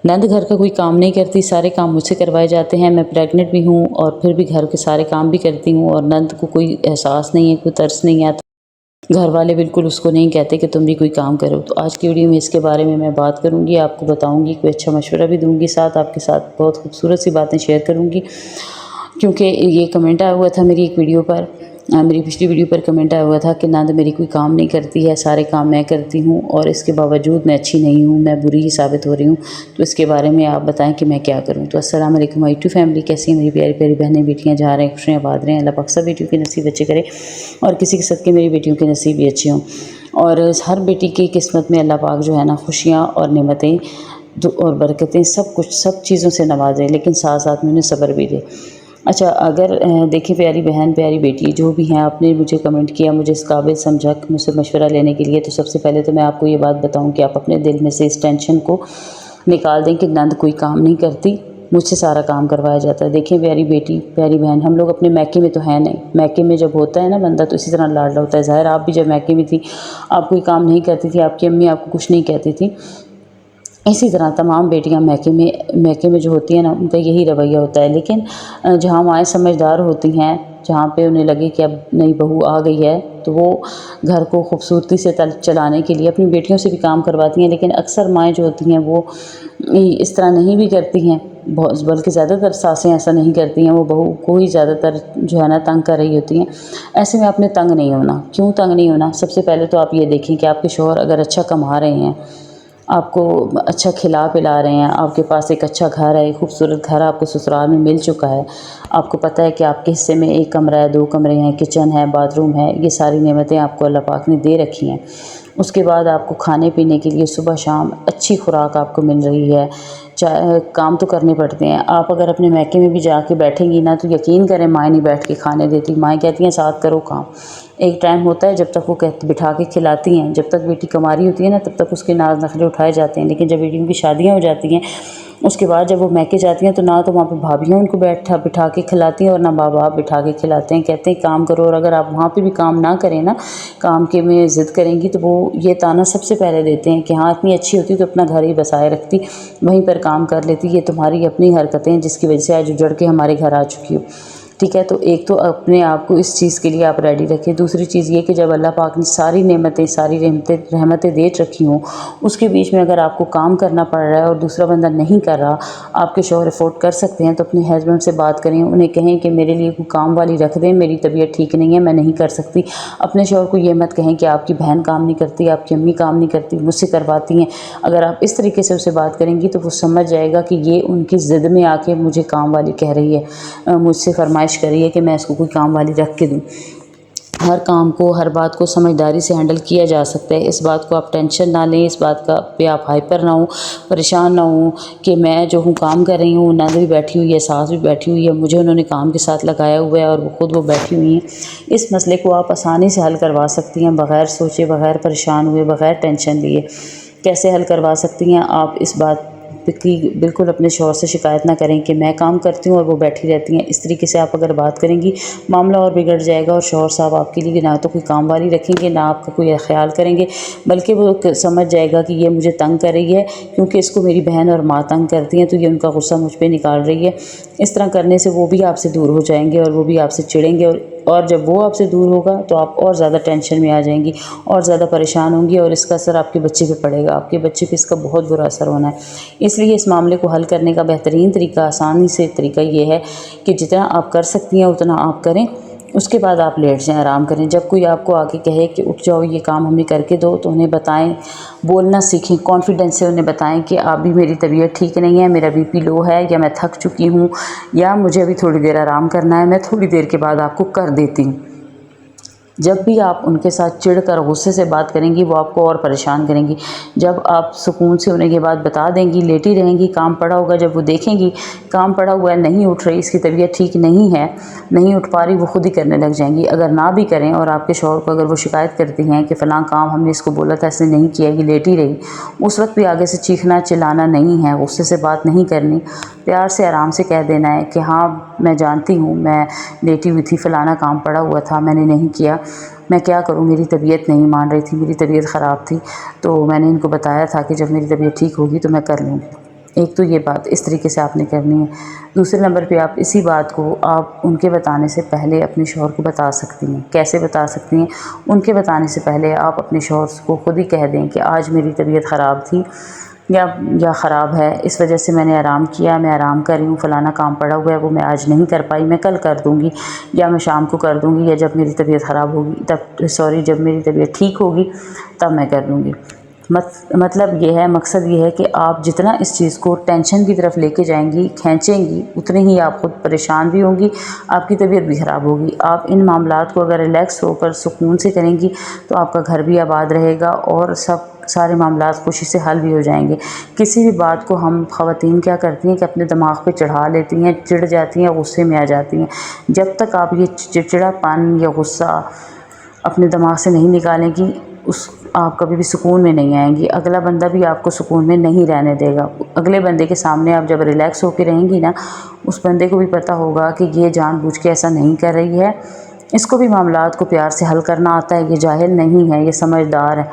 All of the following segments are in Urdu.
نند گھر کا کوئی کام نہیں کرتی، سارے کام مجھ سے کروائے جاتے ہیں۔ میں پریگننٹ بھی ہوں اور پھر بھی گھر کے سارے کام بھی کرتی ہوں، اور نند کو کوئی احساس نہیں ہے، کوئی ترس نہیں آتا۔ گھر والے بالکل اس کو نہیں کہتے کہ تم بھی کوئی کام کرو۔ تو آج کی ویڈیو میں اس کے بارے میں بات کروں گی، آپ کو بتاؤں گی، کوئی اچھا مشورہ بھی دوں گی، ساتھ آپ کے ساتھ بہت خوبصورت سی باتیں شیئر کروں گی، کیونکہ یہ کمنٹ آیا ہوا تھا میری ایک ویڈیو پر، میری پچھلی ویڈیو پر کمنٹ آیا ہوا تھا کہ نند میری کوئی کام نہیں کرتی ہے، سارے کام میں کرتی ہوں اور اس کے باوجود میں اچھی نہیں ہوں، میں بری ہی ثابت ہو رہی ہوں۔ تو اس کے بارے میں آپ بتائیں کہ میں کیا کروں۔ تو السلام علیکم مائی ٹو فیملی، کیسی ہیں میری پیاری پیاری بہنیں بیٹیاں، جا رہے ہیں خوشیاں آباد رہے ہیں، اللہ پاک سب بیٹیوں کے نصیب اچھے کرے اور کسی کے صدقے میری بیٹیوں کے نصیب بھی اچھے ہوں، اور ہر بیٹی کی قسمت میں اللہ پاک جو ہے نا خوشیاں اور نعمتیں اور برکتیں سب کچھ سب چیزوں سے نوازے، لیکن ساتھ ساتھ میں انہیں صبر بھی دے۔ اچھا، اگر دیکھیں پیاری بہن پیاری بیٹی جو بھی ہیں، آپ نے مجھے کمنٹ کیا، مجھے اس قابل سمجھا مجھ سے مشورہ لینے کے لیے، تو سب سے پہلے تو میں آپ کو یہ بات بتاؤں کہ آپ اپنے دل میں سے اس ٹینشن کو نکال دیں کہ نند کوئی کام نہیں کرتی، مجھ سے سارا کام کروایا جاتا ہے۔ دیکھیں پیاری بیٹی پیاری بہن، ہم لوگ اپنے میکے میں تو ہیں نہیں، میکے میں جب ہوتا ہے نا بندہ تو اسی طرح لاڈلا ہوتا ہے۔ ظاہر آپ بھی جب میکے میں تھی آپ کوئی کام نہیں کرتی تھی، آپ کی امی آپ کو کچھ نہیں کہتی تھی، اسی طرح تمام بیٹیاں میکے میں جو ہوتی ہیں نا ان کا یہی رویہ ہوتا ہے۔ لیکن جہاں مائیں سمجھدار ہوتی ہیں، جہاں پہ انہیں لگے کہ اب نئی بہو آ گئی ہے، تو وہ گھر کو خوبصورتی سے چلانے کے لیے اپنی بیٹیوں سے بھی کام کرواتی ہیں، لیکن اکثر مائیں جو ہوتی ہیں وہ اس طرح نہیں بھی کرتی ہیں، بلکہ زیادہ تر ساسیں ایسا نہیں کرتی ہیں، وہ بہو کو ہی زیادہ تر جو ہے نا تنگ کر رہی ہوتی ہیں۔ ایسے میں آپ نے تنگ نہیں ہونا۔ کیوں تنگ نہیں ہونا؟ سب سے پہلے تو آپ یہ دیکھیں کہ آپ کے شوہر اگر اچھا کما رہے ہیں، آپ کو اچھا کھلا پلا رہے ہیں، آپ کے پاس ایک اچھا گھر ہے، خوبصورت گھر آپ کو سسرال میں مل چکا ہے، آپ کو پتہ ہے کہ آپ کے حصے میں ایک کمرہ ہے، 2 کمرے ہیں، کچن ہے، باتھ روم ہے، یہ ساری نعمتیں آپ کو اللہ پاک نے دے رکھی ہیں۔ اس کے بعد آپ کو کھانے پینے کے لیے صبح شام اچھی خوراک آپ کو مل رہی ہے، کام تو کرنے پڑتے ہیں۔ آپ اگر اپنے میکے میں بھی جا کے بیٹھیں گی نا تو یقین کریں مائیں نہیں بیٹھ کے کھانے دیتی، مائیں کہتی ہیں ساتھ کرو کام۔ ایک ٹائم ہوتا ہے جب تک وہ بٹھا کے کھلاتی ہیں، جب تک بیٹی کما رہی ہوتی ہے نا تب تک اس کے ناز نخرے اٹھائے جاتے ہیں، لیکن جب بیٹیوں کی شادیاں ہو جاتی ہیں اس کے بعد جب وہ میکے جاتی ہیں تو نہ تو وہاں پہ بھابیاں ان کو بٹھا کے کھلاتی ہیں اور نہ باپ بٹھا کے کھلاتے ہیں، کہتے ہیں کام کرو، اور اگر آپ وہاں پہ بھی کام نہ کریں نا، کام کے میں ضد کریں گی تو وہ یہ طعنہ سب سے پہلے دیتے ہیں کہ ہاں اتنی اچھی ہوتی تو اپنا گھر ہی بسائے رکھتی، وہیں پر کام کر لیتی، یہ تمہاری اپنی حرکتیں جس کی وجہ سے آج اجڑ کے ہمارے گھر آ چکی ہو۔ ٹھیک ہے، تو ایک تو اپنے آپ کو اس چیز کے لیے آپ ریڈی رکھیں۔ دوسری چیز یہ کہ جب اللہ پاک نے ساری نعمتیں ساری رحمتیں دے رکھی ہوں، اس کے بیچ میں اگر آپ کو کام کرنا پڑ رہا ہے اور دوسرا بندہ نہیں کر رہا، آپ کے شوہر افورڈ کر سکتے ہیں تو اپنے ہسبینڈ سے بات کریں، انہیں کہیں کہ میرے لیے کوئی کام والی رکھ دیں، میری طبیعت ٹھیک نہیں ہے، میں نہیں کر سکتی۔ اپنے شوہر کو یہ مت کہیں کہ آپ کی بہن کام نہیں کرتی، آپ کی امی کام نہیں کرتی، مجھ سے کرواتی ہیں۔ اگر آپ اس طریقے سے اسے بات کریں گی تو وہ سمجھ جائے گا کہ یہ ان کی ضد میں آ کے مجھے کام والی کہہ رہی ہے، مجھ سے فرمائش کر رہی ہے کہ میں اس کو کوئی کام والی رکھ کے دوں۔ ہر کام کو ہر بات کو سمجھداری سے ہینڈل کیا جا سکتا ہے، اس بات کو آپ ٹینشن نہ لیں، اس بات کا پہ آپ ہائپر نہ ہوں، پریشان نہ ہوں کہ میں جو ہوں کام کر رہی ہوں، نند بھی بیٹھی ہوئی ہے، ساس بھی بیٹھی ہوئی ہے، مجھے انہوں نے کام کے ساتھ لگایا ہوا ہے اور خود وہ بیٹھی ہوئی ہیں۔ اس مسئلے کو آپ آسانی سے حل کروا سکتی ہیں، بغیر سوچے، بغیر پریشان ہوئے، بغیر ٹینشن لیے۔ کیسے حل کروا سکتی ہیں؟ آپ اس بات کی بالکل اپنے شوہر سے شکایت نہ کریں کہ میں کام کرتی ہوں اور وہ بیٹھی رہتی ہیں۔ اس طریقے سے آپ اگر بات کریں گی معاملہ اور بگڑ جائے گا، اور شوہر صاحب آپ کے لیے نہ تو کوئی کام والی رکھیں گے، نہ آپ کا کوئی خیال کریں گے، بلکہ وہ سمجھ جائے گا کہ یہ مجھے تنگ کر رہی ہے کیونکہ اس کو میری بہن اور ماں تنگ کرتی ہیں، تو یہ ان کا غصہ مجھ پہ نکال رہی ہے۔ اس طرح کرنے سے وہ بھی آپ سے دور ہو جائیں گے اور وہ بھی آپ سے چڑیں گے، اور جب وہ آپ سے دور ہوگا تو آپ اور زیادہ ٹینشن میں آ جائیں گی، اور زیادہ پریشان ہوں گی، اور اس کا اثر آپ کے بچے پہ پڑے گا، آپ کے بچے پہ اس کا بہت برا اثر ہونا ہے۔ اس لیے اس معاملے کو حل کرنے کا بہترین طریقہ، آسانی سے طریقہ یہ ہے کہ جتنا آپ کر سکتی ہیں اتنا آپ کریں، اس کے بعد آپ لیٹ جائیں، آرام کریں۔ جب کوئی آپ کو آگے کہے کہ اٹھ جاؤ یہ کام ہمیں کر کے دو، تو انہیں بتائیں، بولنا سیکھیں، کانفیڈنس سے انہیں بتائیں کہ آپ بھی میری طبیعت ٹھیک نہیں ہے، میرا بی پی لو ہے، یا میں تھک چکی ہوں، یا مجھے ابھی تھوڑی دیر آرام کرنا ہے، میں تھوڑی دیر کے بعد آپ کو کر دیتی ہوں۔ جب بھی آپ ان کے ساتھ چڑھ کر غصے سے بات کریں گی وہ آپ کو اور پریشان کریں گی۔ جب آپ سکون سے انہیں یہ بات بتا دیں گی، لیٹی رہیں گی، کام پڑا ہوگا، جب وہ دیکھیں گی کام پڑا ہوا ہے، نہیں اٹھ رہی، اس کی طبیعت ٹھیک نہیں ہے، نہیں اٹھ پا رہی، وہ خود ہی کرنے لگ جائیں گی۔ اگر نہ بھی کریں اور آپ کے شوہر کو اگر وہ شکایت کرتی ہیں کہ فلاں کام ہم نے اس کو بولا تھا اس نے نہیں کیا، یہ لیٹی رہی، اس وقت بھی آگے سے چیخنا چلانا نہیں ہے، غصے سے بات نہیں کرنی، پیار سے آرام سے کہہ دینا ہے کہ ہاں میں جانتی ہوں میں لیٹی ہوئی تھی، فلانا کام پڑا ہوا تھا، میں نے نہیں کیا، میں کیا کروں، میری طبیعت نہیں مان رہی تھی، میری طبیعت خراب تھی، تو میں نے ان کو بتایا تھا کہ جب میری طبیعت ٹھیک ہوگی تو میں کر لوں گی۔ ایک تو یہ بات اس طریقے سے آپ نے کرنی ہے۔ دوسرے نمبر پہ آپ اسی بات کو آپ ان کے بتانے سے پہلے اپنے شوہر کو بتا سکتی ہیں۔ کیسے بتا سکتی ہیں؟ ان کے بتانے سے پہلے آپ اپنے شوہر کو خود ہی کہہ دیں کہ آج میری طبیعت خراب تھی یا خراب ہے، اس وجہ سے میں نے آرام کیا، میں آرام کر رہی ہوں، فلانا کام پڑا ہوا ہے وہ میں آج نہیں کر پائی، میں کل کر دوں گی، یا میں شام کو کر دوں گی، یا جب میری طبیعت خراب ہوگی جب میری طبیعت ٹھیک ہوگی تب میں کر دوں گی۔ مطلب یہ ہے، مقصد یہ ہے کہ آپ جتنا اس چیز کو ٹینشن کی طرف لے کے جائیں گی، کھینچیں گی، اتنے ہی آپ خود پریشان بھی ہوں گی، آپ کی طبیعت بھی خراب ہوگی۔ آپ ان معاملات کو اگر ریلیکس ہو کر سکون سے کریں گی تو آپ کا گھر بھی آباد رہے گا اور سارے معاملات خوشی سے حل بھی ہو جائیں گے۔ کسی بھی بات کو ہم خواتین کیا کرتی ہیں کہ اپنے دماغ پہ چڑھا لیتی ہیں، چڑ جاتی ہیں، غصے میں آ جاتی ہیں۔ جب تک آپ یہ چڑچڑا پن یا غصہ اپنے دماغ سے نہیں نکالیں گی، آپ کبھی بھی سکون میں نہیں آئیں گی۔ اگلا بندہ بھی آپ کو سکون میں نہیں رہنے دے گا۔ اگلے بندے کے سامنے آپ جب ریلیکس ہو کے رہیں گی نا، اس بندے کو بھی پتہ ہوگا کہ یہ جان بوجھ کے ایسا نہیں کر رہی ہے، اس کو بھی معاملات کو پیار سے حل کرنا آتا ہے، یہ جاہل نہیں ہے، یہ سمجھدار ہے۔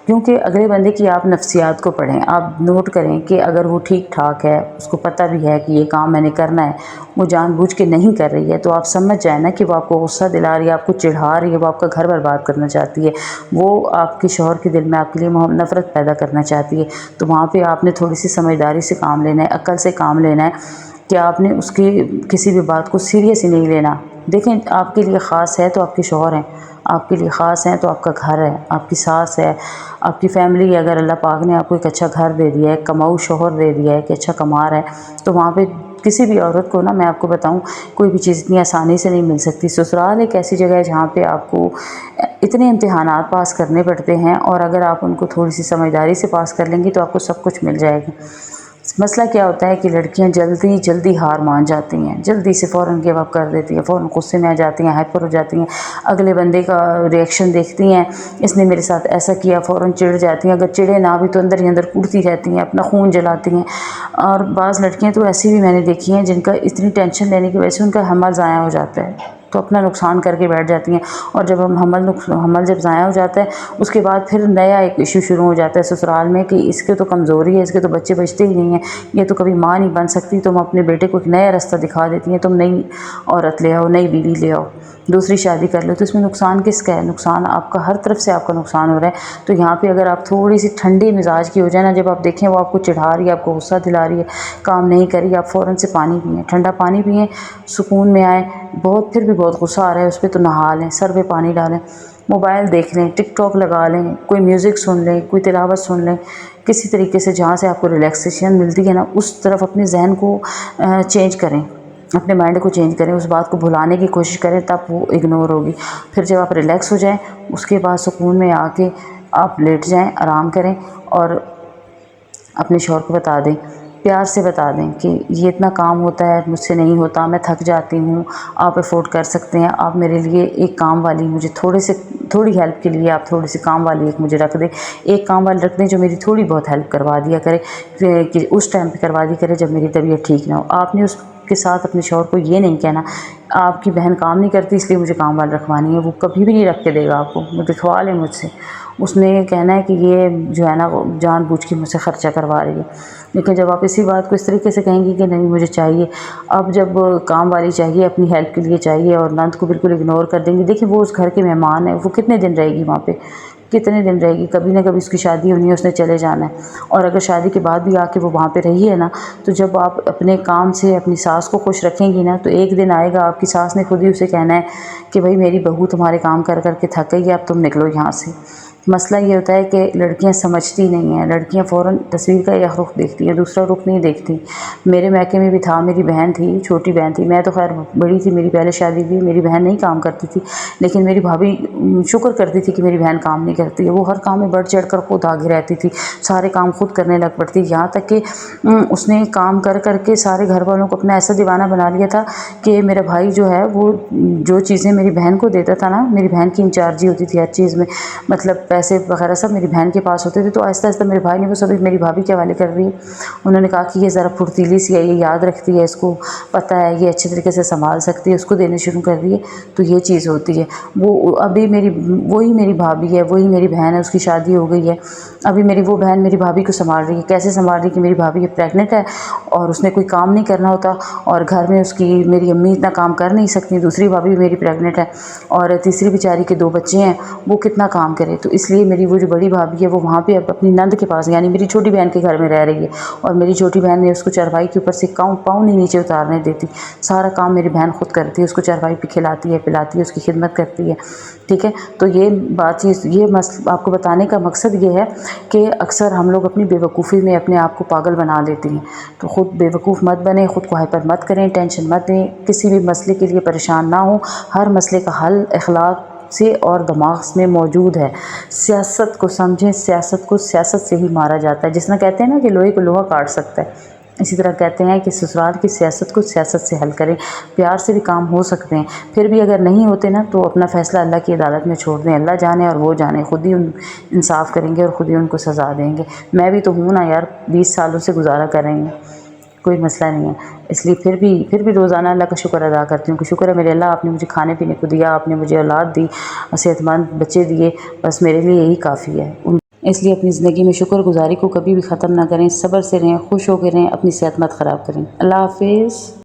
کیونکہ اگلے بندے کی آپ نفسیات کو پڑھیں، آپ نوٹ کریں کہ اگر وہ ٹھیک ٹھاک ہے، اس کو پتہ بھی ہے کہ یہ کام میں نے کرنا ہے، وہ جان بوجھ کے نہیں کر رہی ہے، تو آپ سمجھ جائیں نا کہ وہ آپ کو غصہ دلا رہی ہے، آپ کو چڑھا رہی ہے، وہ آپ کا گھر برباد کرنا چاہتی ہے، وہ آپ کے شوہر کے دل میں آپ کے لیے نفرت پیدا کرنا چاہتی ہے۔ تو وہاں پہ آپ نے تھوڑی سی سمجھداری سے کام لینا ہے، عقل سے کام لینا ہے کہ آپ نے اس کی کسی بھی بات کو سیریس ہی نہیں لینا۔ دیکھیں، آپ کے لیے خاص ہے تو آپ کے شوہر ہیں، آپ کے لیے خاص ہیں تو آپ کا گھر ہے، آپ کی ساس ہے، آپ کی فیملی ہے۔ اگر اللہ پاک نے آپ کو ایک اچھا گھر دے دیا ہے، کماؤ شوہر دے دیا ہے کہ اچھا کما رہا ہے، تو وہاں پہ کسی بھی عورت کو نا، میں آپ کو بتاؤں، کوئی بھی چیز اتنی آسانی سے نہیں مل سکتی۔ سسرال ایک ایسی جگہ ہے جہاں پہ آپ کو اتنے امتحانات پاس کرنے پڑتے ہیں، اور اگر آپ ان کو تھوڑی سی سمجھداری سے پاس کر لیں گی تو آپ کو سب کچھ مل جائے گا۔ مسئلہ کیا ہوتا ہے کہ لڑکیاں جلدی ہار مان جاتی ہیں، جلدی سے فوراً گیو اپ کر دیتی ہیں، فوراً غصے میں آ جاتی ہیں، ہائپر ہو جاتی ہیں، اگلے بندے کا ریئیکشن دیکھتی ہیں، اس نے میرے ساتھ ایسا کیا، فوراً چڑ جاتی ہیں، اگر چڑے نہ بھی تو اندر ہی اندر کوڑتی رہتی ہیں، اپنا خون جلاتی ہیں۔ اور بعض لڑکیاں تو ایسی بھی میں نے دیکھی ہیں جن کا اتنی ٹینشن لینے کی وجہ سے ان کا حمل ضائع ہو جاتا ہے، تو اپنا نقصان کر کے بیٹھ جاتی ہیں، اور جب حمل جب ضائع ہو جاتا ہے، اس کے بعد پھر نیا ایک ایشو شروع ہو جاتا ہے سسرال میں کہ اس کے تو کمزوری ہے، اس کے تو بچے بچتے ہی نہیں ہیں، یہ تو کبھی ماں نہیں بن سکتی، تم اپنے بیٹے کو ایک نیا راستہ دکھا دیتی ہیں، تم نئی عورت لے آؤ، نئی بیوی لے آؤ، دوسری شادی کر لو۔ تو اس میں نقصان کس کا ہے؟ نقصان آپ کا، ہر طرف سے آپ کا نقصان ہو رہا ہے۔ تو یہاں پہ اگر آپ تھوڑی سی ٹھنڈی مزاج کی ہو جائے نا، جب آپ دیکھیں وہ آپ کو چڑھا رہی ہے، آپ کو غصہ دلا رہی ہے، کام نہیں کری، آپ فوراً سے پانی پئیں، ٹھنڈا پانی پئیں، سکون میں آئیں۔ پھر بھی بہت غصہ آ رہا ہے اس پہ، تو نہا لیں، سر پہ پانی ڈالیں، موبائل دیکھ لیں، ٹک ٹاک لگا لیں، کوئی میوزک سن لیں، کوئی تلاوت سن لیں، کسی طریقے سے جہاں سے آپ کو ریلیکسیشن ملتی ہے نا، اس طرف اپنے ذہن کو چینج کریں، اپنے مائنڈ کو چینج کریں، اس بات کو بھلانے کی کوشش کریں، تب وہ اگنور ہوگی۔ پھر جب آپ ریلیکس ہو جائیں، اس کے بعد سکون میں آ کے آپ لیٹ جائیں، آرام کریں، اور اپنے شوہر کو بتا دیں، پیار سے بتا دیں کہ یہ اتنا کام ہوتا ہے، مجھ سے نہیں ہوتا، میں تھک جاتی ہوں، آپ افورڈ کر سکتے ہیں، آپ میرے لیے ایک کام والی، مجھے تھوڑی ہیلپ کے لیے آپ تھوڑی سی کام والی ایک مجھے رکھ دیں، ایک کام والی رکھ دیں جو میری تھوڑی بہت ہیلپ کروا دیا کرے، کہ اس ٹائم پہ کروا دی کرے جب میری طبیعت ٹھیک نہ ہو۔ آپ نے اس کے ساتھ اپنے شوہر کو یہ نہیں کہنا آپ کی بہن کام نہیں کرتی اس لیے مجھے کام والی رکھوانی ہے، وہ کبھی بھی نہیں رکھ کے دے گا آپ کو، وہ دکھوا لیں مجھ سے۔ اس نے یہ کہنا ہے کہ یہ جو ہے نا وہ جان بوجھ کے مجھ سے خرچہ کروا رہی ہے۔ لیکن جب آپ اسی بات کو اس طریقے سے کہیں گی کہ نہیں مجھے چاہیے، اب جب کام والی چاہیے، اپنی ہیلپ کے لیے چاہیے، اور نند کو بالکل اگنور کر دیں گی، دیکھیں وہ اس گھر کے مہمان ہے، وہ کتنے دن رہے گی وہاں پہ، کتنے دن رہے گی، کبھی نہ کبھی اس کی شادی ہونی ہے، اس نے چلے جانا ہے، اور اگر شادی کے بعد بھی آ کے وہ وہاں پہ رہی ہے نا، تو جب آپ اپنے کام سے اپنی ساس کو خوش رکھیں گی نا، تو ایک دن آئے گا آپ کی ساس نے خود ہی اسے کہنا ہے کہ بھائی میری بہو تمہارے کام کر کر کے تھک گئی ہے، اب تم نکلو یہاں سے۔ مسئلہ یہ ہوتا ہے کہ لڑکیاں سمجھتی نہیں ہیں، لڑکیاں فوراً تصویر کا ایک رخ دیکھتی ہیں، دوسرا رخ نہیں دیکھتی۔ میرے میکے میں بھی تھا، میری بہن تھی، چھوٹی بہن تھی، میں تو خیر بڑی تھی، میری پہلے شادی ہوئی، میری بہن نہیں کام کرتی تھی، لیکن میری بھابھی شکر کرتی تھی کہ میری بہن کام نہیں کرتی ہے، وہ ہر کام میں بڑھ چڑھ کر خود آگے رہتی تھی، سارے کام خود کرنے لگ پڑتی، یہاں تک کہ اس نے کام کر کر کے سارے گھر والوں کو اپنا ایسا دیوانہ بنا لیا تھا کہ میرا بھائی جو ہے وہ جو چیزیں میری بہن کو دیتا تھا نا، میری بہن کی انچارجی ہوتی تھی ہر چیز میں، مطلب پیسے وغیرہ سب میری بہن کے پاس ہوتے تھے، تو آہستہ آہستہ میرے بھائی نے وہ سب میری بھابھی کے حوالے کر دی۔ انہوں نے کہا کہ یہ ذرا پھرتیلی سی ہے، یہ یاد رکھتی ہے، اس کو پتہ ہے، یہ اچھے طریقے سے سنبھال سکتی ہے، اس کو دینے شروع کر دیے۔ تو یہ چیز ہوتی ہے، وہ ابھی وہی میری بھابھی ہے، وہی میری بہن ہے، اس کی شادی ہو گئی ہے، ابھی وہ بہن میری بھابھی کو سنبھال رہی ہے۔ کیسے سنبھال رہی ہے کہ میری بھابھی پریگننٹ ہے اور اس نے کوئی کام نہیں کرنا ہوتا، اور گھر میں اس کی میری امی اتنا کام کر نہیں سکتی، دوسری بھابھی میری پریگننٹ ہے، اور تیسری بیچاری کے 2 بچے ہیں، وہ کتنا کام کرے۔ تو اس لیے میری وہ جو بڑی بھابھی ہے وہ وہاں پہ اب اپنی نند کے پاس، یعنی میری چھوٹی بہن کے گھر میں رہ رہی ہے، اور میری چھوٹی بہن نے اس کو چرپائی کے اوپر سے پاؤں نہیں نیچے اتارنے دیتی، سارا کام میری بہن خود کرتی ہے، اس کو چرپائی پہ کھلاتی ہے، پلاتی ہے، اس کی خدمت کرتی ہے، ٹھیک ہے۔ تو یہ آپ کو بتانے کا مقصد یہ ہے کہ اکثر ہم لوگ اپنی بے وقوفی میں اپنے آپ کو پاگل بنا لیتے ہیں، تو خود بے وقوف مت بنیں، خود کو ہائپر مت کریں، ٹینشن مت دیں، کسی بھی مسئلے کے لیے پریشان نہ ہوں۔ ہر مسئلے کا حل اخلاق سے اور دماغ میں موجود ہے۔ سیاست کو سمجھیں، سیاست کو سیاست سے ہی مارا جاتا ہے، جس طرح کہتے ہیں نا کہ لوہے کو لوہا کاٹ سکتا ہے، اسی طرح کہتے ہیں کہ سسرال کی سیاست کو سیاست سے حل کریں۔ پیار سے بھی کام ہو سکتے ہیں، پھر بھی اگر نہیں ہوتے نا تو اپنا فیصلہ اللہ کی عدالت میں چھوڑ دیں، اللہ جانے اور وہ جانے، خود ہی انصاف کریں گے اور خود ہی ان کو سزا دیں گے۔ میں بھی تو ہوں نا یار، 20 سالوں سے گزارا کر رہی ہیں، کوئی مسئلہ نہیں ہے، اس لیے پھر بھی روزانہ اللہ کا شکر ادا کرتی ہوں کہ شکر ہے میرے اللہ، آپ نے مجھے کھانے پینے کو دیا، آپ نے مجھے اولاد دی، صحت مند بچے دیے، بس میرے لیے یہی کافی ہے۔ اس لیے اپنی زندگی میں شکر گزاری کو کبھی بھی ختم نہ کریں، صبر سے رہیں، خوش ہو کے رہیں، اپنی صحت مت خراب کریں۔ اللہ حافظ۔